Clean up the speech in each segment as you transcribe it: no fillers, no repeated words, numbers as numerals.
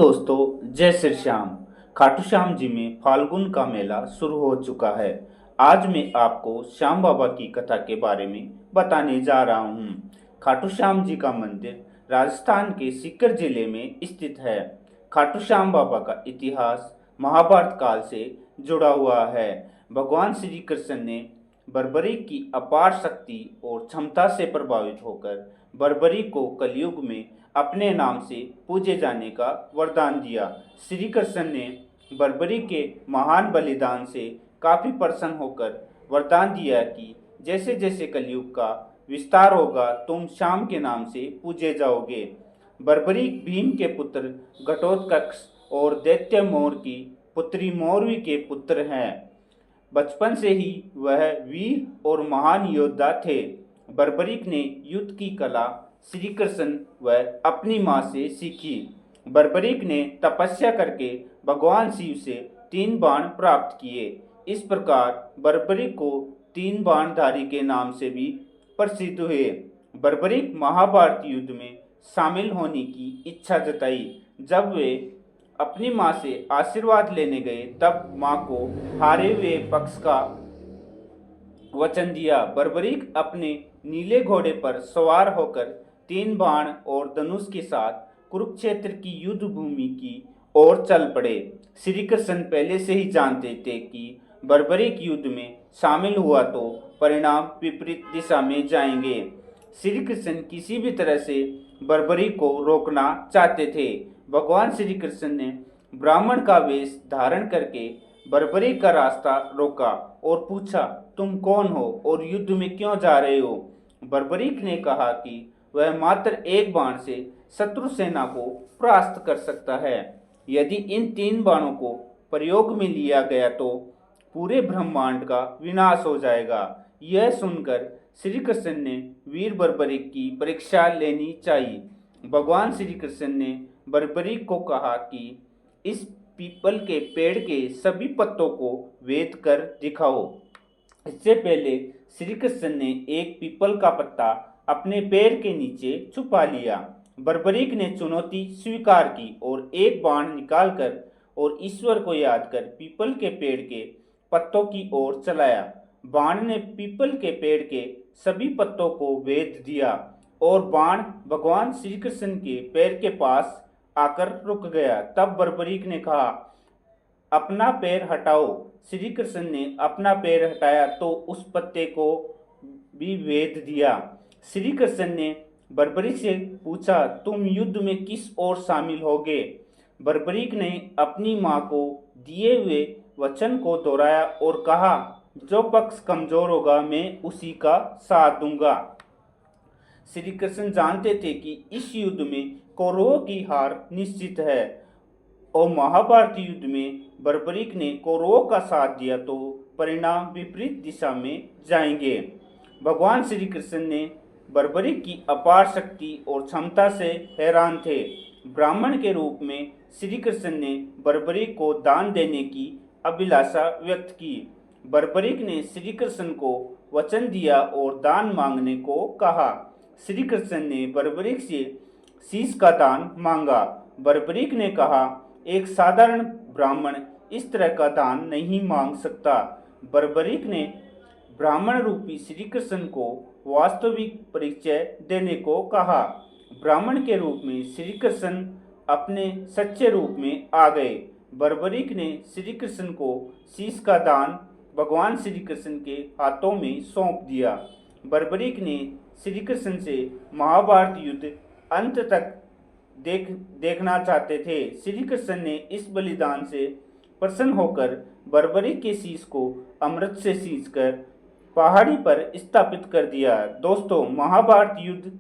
दोस्तों, जय श्री श्याम। खाटू श्याम जी में फाल्गुन का मेला शुरू हो चुका है। आज मैं आपको श्याम बाबा की कथा के बारे में बताने जा रहा हूँ। खाटू श्याम जी का मंदिर राजस्थान के सीकर जिले में स्थित है। खाटू श्याम बाबा का इतिहास महाभारत काल से जुड़ा हुआ है। भगवान श्री कृष्ण ने बर्बरी की अपार शक्ति और क्षमता से प्रभावित होकर बर्बरी को कलयुग में अपने नाम से पूजे जाने का वरदान दिया। श्री कृष्ण ने बर्बरी के महान बलिदान से काफी प्रसन्न होकर वरदान दिया कि जैसे जैसे कलयुग का विस्तार होगा तुम श्याम के नाम से पूजे जाओगे। बर्बरी भीम के पुत्र घटोत्कच और दैत्य मोर की पुत्री मौरवी के पुत्र हैं। बचपन से ही वह वीर और महान योद्धा थे। बर्बरीक ने युद्ध की कला श्री कृष्ण व अपनी माँ से सीखी। बर्बरीक ने तपस्या करके भगवान शिव से 3 बाण प्राप्त किए। इस प्रकार बर्बरीक को 3 बाणधारी के नाम से भी प्रसिद्ध हुए। बर्बरीक महाभारत युद्ध में शामिल होने की इच्छा जताई। जब वे अपनी माँ से आशीर्वाद लेने गए तब माँ को हारे हुए पक्ष का वचन दिया। बर्बरीक अपने नीले घोड़े पर सवार होकर 3 बाण और धनुष के साथ कुरुक्षेत्र की युद्ध भूमि की ओर चल पड़े। श्री कृष्ण पहले से ही जानते थे कि बर्बरीक युद्ध में शामिल हुआ तो परिणाम विपरीत दिशा में जाएंगे। श्री कृष्ण किसी भी तरह से बर्बरीक को रोकना चाहते थे। भगवान श्री कृष्ण ने ब्राह्मण का वेश धारण करके बर्बरीक का रास्ता रोका और पूछा, तुम कौन हो और युद्ध में क्यों जा रहे हो? बर्बरीक ने कहा कि वह मात्र 1 बाण से शत्रु सेना को परास्त कर सकता है। यदि इन 3 बाणों को प्रयोग में लिया गया तो पूरे ब्रह्मांड का विनाश हो जाएगा। यह सुनकर श्री कृष्ण ने वीर बर्बरीक की परीक्षा लेनी चाहिए। भगवान श्री कृष्ण ने बर्बरीक को कहा कि इस पीपल के पेड़ के सभी पत्तों को वेद कर दिखाओ। इससे पहले श्री कृष्ण ने एक पीपल का पत्ता अपने पैर के नीचे छुपा लिया। बर्बरीक ने चुनौती स्वीकार की और 1 बाण निकालकर और ईश्वर को याद कर पीपल के पेड़ के पत्तों की ओर चलाया। बाण ने पीपल के पेड़ के सभी पत्तों को भेद दिया और बाण भगवान श्री कृष्ण के पैर के पास आकर रुक गया। तब बर्बरीक ने कहा, अपना पैर हटाओ। श्री कृष्ण ने अपना पैर हटाया तो उस पत्ते को भी भेद दिया। श्री कृष्ण ने बर्बरीक से पूछा, तुम युद्ध में किस ओर शामिल होगे? बर्बरीक ने अपनी माँ को दिए हुए वचन को दोहराया और कहा, जो पक्ष कमजोर होगा मैं उसी का साथ दूंगा। श्री कृष्ण जानते थे कि इस युद्ध में कौरवों की हार निश्चित है और महाभारत युद्ध में बर्बरीक ने कौरवों का साथ दिया तो परिणाम विपरीत दिशा में जाएंगे। भगवान श्री कृष्ण ने बर्बरीक की अपार शक्ति और क्षमता से हैरान थे। ब्राह्मण के रूप में श्री कृष्ण ने बर्बरीक को दान देने की अभिलाषा व्यक्त की। बर्बरीक ने श्री कृष्ण को वचन दिया और दान मांगने को कहा। श्री कृष्ण ने बर्बरीक से शीश का दान मांगा। बर्बरीक ने कहा, एक साधारण ब्राह्मण इस तरह का दान नहीं मांग सकता। बर्बरीक ने ब्राह्मण रूपी श्री कृष्ण को वास्तविक परिचय देने को कहा। ब्राह्मण के रूप में श्री कृष्ण अपने सच्चे रूप में आ गए। बर्बरीक ने श्री कृष्ण को शीश का दान भगवान श्री कृष्ण के हाथों में सौंप दिया। बर्बरीक ने श्री कृष्ण से महाभारत युद्ध अंत तक देखना चाहते थे। श्री कृष्ण ने इस बलिदान से प्रसन्न होकर बर्बरीक के शीश को अमृत से सींचकर पहाड़ी पर स्थापित कर दिया। दोस्तों, महाभारत युद्ध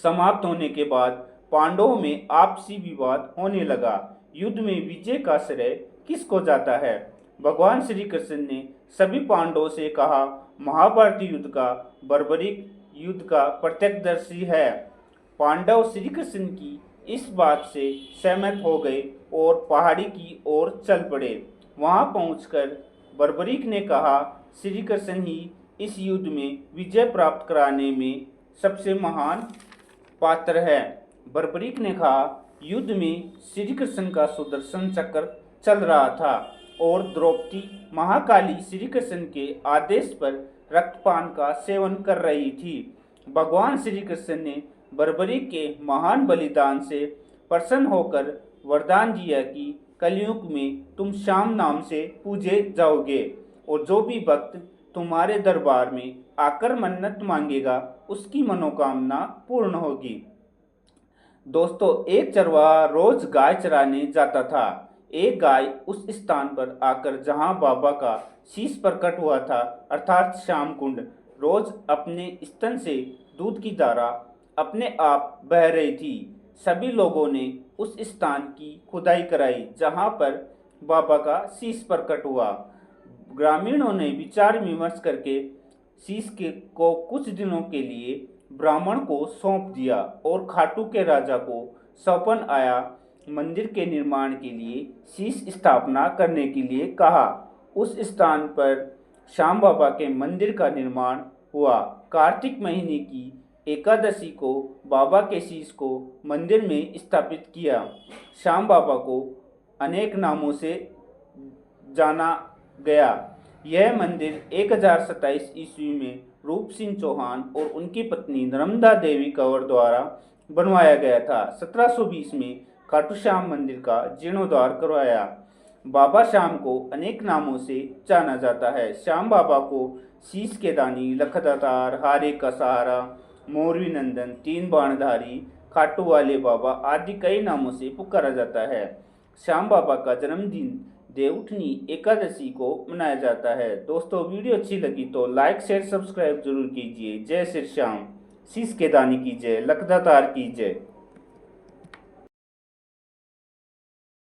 समाप्त होने के बाद पांडवों में आपसी विवाद होने लगा। युद्ध में विजय का श्रेय किसको जाता है? भगवान श्री कृष्ण ने सभी पांडवों से कहा, महाभारत युद्ध का बर्बरीक युद्ध का प्रत्यक्षदर्शी है। पांडव श्री कृष्ण की इस बात से सहमत हो गए और पहाड़ी की ओर चल पड़े। वहां पहुंचकर बर्बरीक ने कहा, श्री कृष्ण ही इस युद्ध में विजय प्राप्त कराने में सबसे महान पात्र है। बर्बरीक ने कहा, युद्ध में श्री कृष्ण का सुदर्शन चक्र चल रहा था और द्रौपदी महाकाली श्री कृष्ण के आदेश पर रक्तपान का सेवन कर रही थी। भगवान श्री कृष्ण ने बर्बरी के महान बलिदान से प्रसन्न होकर वरदान दिया कि कलयुग में तुम श्याम नाम से पूजे जाओगे और जो भी भक्त तुम्हारे दरबार में आकर मन्नत मांगेगा उसकी मनोकामना पूर्ण होगी। दोस्तों, एक चरवाहा रोज गाय चराने जाता था। एक गाय उस स्थान पर आकर जहां बाबा का शीश प्रकट हुआ था, अर्थात श्याम कुंड, रोज अपने स्तन से दूध की धारा अपने आप बह रही थी। सभी लोगों ने उस स्थान की खुदाई कराई जहां पर बाबा का शीश प्रकट हुआ। ग्रामीणों ने विचार विमर्श करके शीश के को कुछ दिनों के लिए ब्राह्मण को सौंप दिया और खाटू के राजा को सौंपन आया मंदिर के निर्माण के लिए शीश स्थापना करने के लिए कहा। उस स्थान पर श्याम बाबा के मंदिर का निर्माण हुआ। कार्तिक महीने की एकादशी को बाबा के शीश को मंदिर में स्थापित किया। श्याम बाबा को अनेक नामों से जाना गया। यह मंदिर 1027 ईस्वी में रूप सिंह चौहान और उनकी पत्नी नर्मदा देवी कंवर द्वारा बनवाया गया था। 1720 में खाटू श्याम मंदिर का जीर्णोद्धार करवाया। बाबा श्याम को अनेक नामों से जाना जाता है। श्याम बाबा को शीश के दानी, लखदातार, हारे का सहारा, मोरवी नंदन, तीन बाणधारी, खाटू वाले बाबा आदि कई नामों से पुकारा जाता है। श्याम बाबा का जन्मदिन देवउठनी एकादशी को मनाया जाता है। दोस्तों, वीडियो अच्छी लगी तो लाइक शेयर सब्सक्राइब जरूर कीजिए। जय श्री श्याम। शीश के दानी की जय, लखदातार की जय।